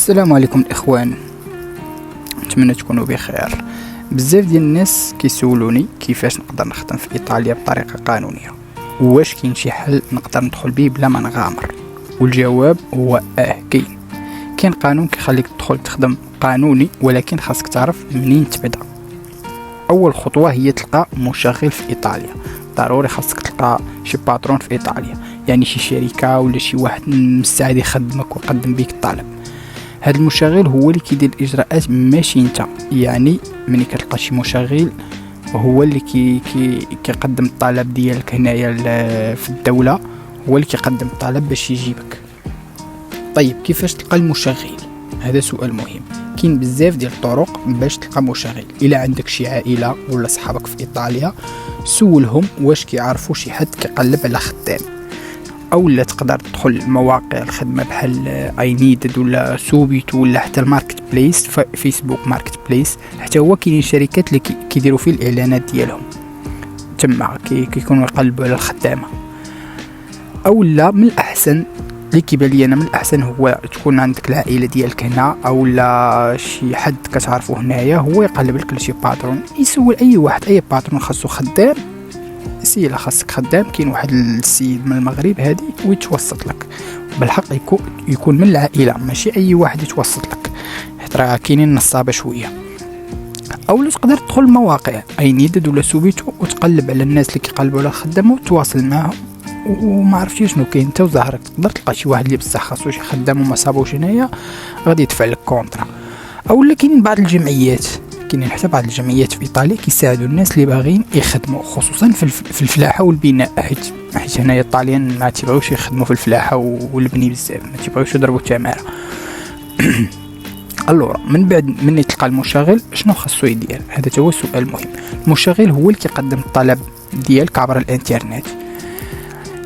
السلام عليكم الاخوان، نتمنى تكونوا بخير. بزاف ديال الناس كيسولوني كيفاش نقدر نخدم في ايطاليا بطريقه قانونيه، واش كاين شي حل نقدر ندخل بيه بلا ما نغامر؟ والجواب هو كاين قانون كيخليك تدخل تخدم قانوني، ولكن خاصك تعرف منين تبدا. اول خطوه هي تلقى مشغل في ايطاليا. ضروري خاصك تلقى شي باترون في ايطاليا، يعني شي شركه ولا شي واحد مستعد يخدمك ويقدم بيك الطلب. هذا المشغل هو اللي كيدير الاجراءات ماشي انت، يعني ملي كتلقى شي مشغل هو اللي كيقدم الطلب ديالك هنايا في الدوله، هو اللي كيقدم الطلب باش يجيبك. طيب كيفاش تلقى المشغل؟ هذا سؤال مهم. كاين بزاف ديال الطرق باش تلقى مشغل. الا عندك شي عائله ولا صحابك في ايطاليا، سولهم واش كيعرفوا شي حد كيقلب على خدام، او لا تقدر تدخل مواقع الخدمه بحال اي نيدد ولا سوبيت ولا حتى الماركت بليس، فيسبوك ماركت بليس. حتى هو كاين شركات اللي كيديروا فيه الاعلانات ديالهم تما كيكونوا يقلبوا على الخدامه. او لا من الاحسن اللي كيبان لي انا، من الاحسن هو تكون عندك العائله ديالك هنا، او لا شي حد كتعرفه هنايا هو يقلب لك لشي باترون. يسول اي واحد، اي باترون خاصو خدام، سيلا خاصك خدام، كاين واحد السيد من المغرب هادي ويتوسط لك. بالحق يكون من العائله، ماشي اي واحد يتوسط لك، حيت راه كاينين نصابه شويه. او لا تقدر تدخل المواقع اي نيدد ولا سوبيتو وتقلب على الناس اللي كيقلبوا على الخدامه وتواصل معاهم، وما عرفتي شنو كاين انت وظهرك. تقدر تلقى شي واحد اللي بصح خاصو شي خدام وما صابوش هنايا، غادي يدفع لك كونطرا. او لا كاينين بعض الجمعيات، كاينين حتى بعض الجمعيات في ايطاليا كيساعدوا الناس اللي باغيين يخدموا، خصوصا في الفلاحه والبناء، حيت هنايا الطاليان ما تيبغيوش يخدموا في الفلاحه والبني بزاف، ما تيبغيوش يضربوا التماره. الورا من بعد من تلقى المشغل شنو خاصو يدير؟ هذا هو السؤال المهم. المشغل هو اللي كيقدم الطلب ديالك عبر الانترنت،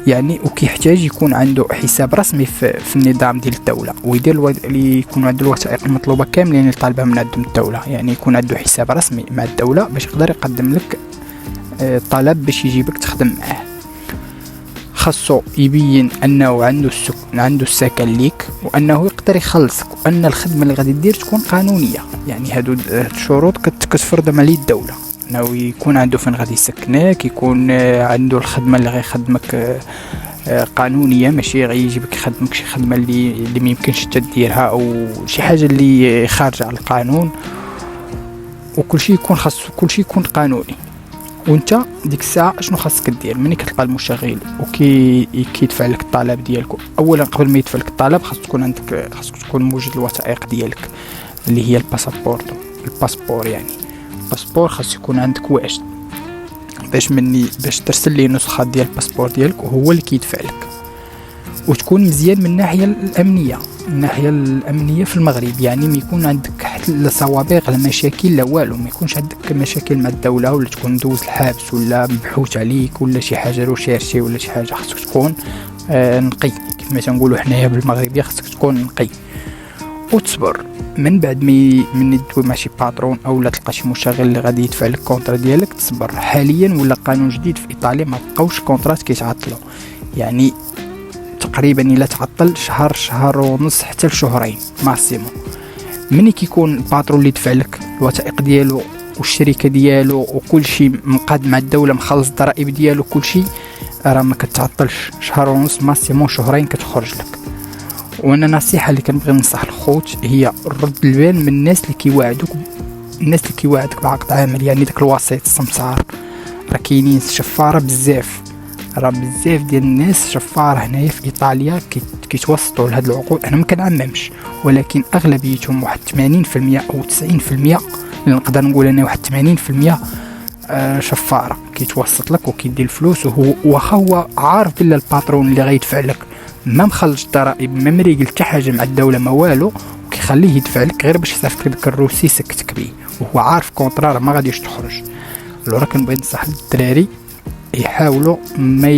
يعني وكيحتاج يكون عنده حساب رسمي في النظام ديال الدوله، ويدير اللي يكون عنده الوثائق المطلوبه كاملين اللي طالبها من عندهم الدوله، يعني يكون عنده حساب رسمي مع الدوله باش يقدر يقدم لك طلب باش يجيبك تخدم معاه. خاصو يبين انه عنده السكن ليك، وانه يقدر يخلصك، وان الخدمه اللي غادي دير تكون قانونيه. يعني هادو الشروط كتفرض عليه الدوله، انه يكون عنده فين غادي يسكنك، يكون عنده الخدمه اللي غيخدمك قانونيه، ماشي غيجيبك يخدمك شي خدمه اللي ما يمكنش تديرها، او شي حاجه اللي خارجه على القانون. وكل شيء يكون كل شيء يكون قانوني. وانت ديك الساعه شنو خاصك دير؟ ملي كتلقى المشغل كيدفع لك الطلب ديالك، اولا قبل ما يدفع لك الطلب خاصك تكون موجود الوثائق ديالك اللي هي الباسبور. يعني الباسبور خاص يكون عندك واجد، باش ترسل ليه نسخه ديال الباسبور ديالك، وهو اللي كيدفع لك. وتكون مزيان من الناحيه الامنيه في المغرب، يعني ما يكون عندك حتى لا سوابق لا مشاكل لا والو، ما يكونش عندك مشاكل مع الدوله، ولا تكون دوز الحبس ولا مبحوث عليك ولا شي حاجه روشيرشي ولا شي حاجه. خاصك تكون نقي، كيف ما تنقولوا حنايا بالمغربيه، خاصك تكون نقي وتصبر. من بعد من تدوي مع شي باترون او لا تلقى شي مشغل اللي غادي يدفع لك كونطرا ديالك، تصبر. حاليا ولا قانون جديد في ايطاليا ما بقاوش كونطرات كيتعطلوا، يعني تقريبا الا تعطل شهر ونص حتى لشهرين ماكسيموم. مني كيكون الباترون اللي دفع لك الوثائق ديالو والشركه ديالو وكل شيء مقاد مع الدوله، مخلص الضرائب ديالو كل شيء، راه ما كتعطلش، شهر ونص ماكسيموم شهرين كتخرج لك. وانا نصيحه اللي كنبغي ننصح الخوت هي رد البال من الناس اللي كيوعدك بعقد عمل، يعني داك الوسيط السمسار. راه كاينين شفاره بزاف ديال الناس شفاره هنايا في ايطاليا كيتوسطوا لهاد العقود. انا ما كنعممش، ولكن اغلبيتهم واحد 80% او 90%، نقدر نقول انا واحد 80% شفاره كيتوسط لك وكيدي الفلوس، وهو واخا هو عارف بلا الباترون اللي غيدفع لك ما مخلص الضرائب، ما مريقل حتى حاجه مع الدوله ما والو، وكيخليه يدفع لك غير باش يصيفط لك الروسي سكتك بيه، وهو عارف كونطرا ما غاديش تخرج. لو راه كنبغي ننصح الدراري يحاولوا ما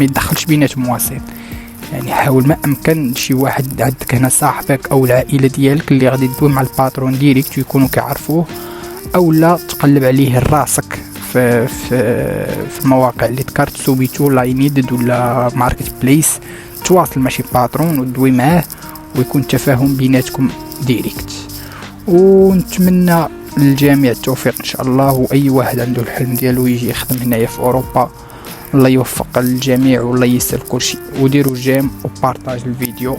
يدخلش بيناتهم وسيط. يعني حاول ما امكن شي واحد عندك هنا صاحبك او العائله ديالك اللي غادي تدوي مع الباترون ديريكت يكونوا كيعرفوه، او لا تقلب عليه راسك في المواقع اللي ذكرت، سوبيتو لا ينيدد ولا ماركت بليس، تواصل مع شي باترون ودوي معاه ويكون تفاهم بيناتكم ديريكت. ونتمنى للجميع التوفيق ان شاء الله، واي واحد عنده الحلم ديالو يجي يخدم هنايا في اوروبا، الله يوفق الجميع والله يسر كل شيء. وديروا جيم وبارطاج الفيديو،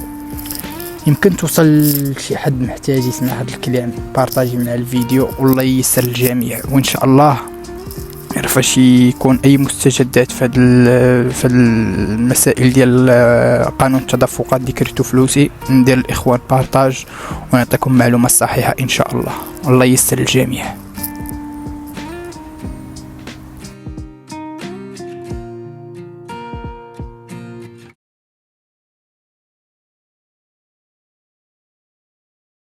يمكن توصل لشي حد محتاج يسمع هذا الكلام. بارطاجي من الفيديو والله يسر الجميع، وان شاء الله فاش يكون اي مستجدات في المسائل ديال قانون التدفقات دي كريتو فلوسي، ندير الاخوان بارطاج ونعطيكم معلومه صحيحه ان شاء الله. الله يسر الجميع.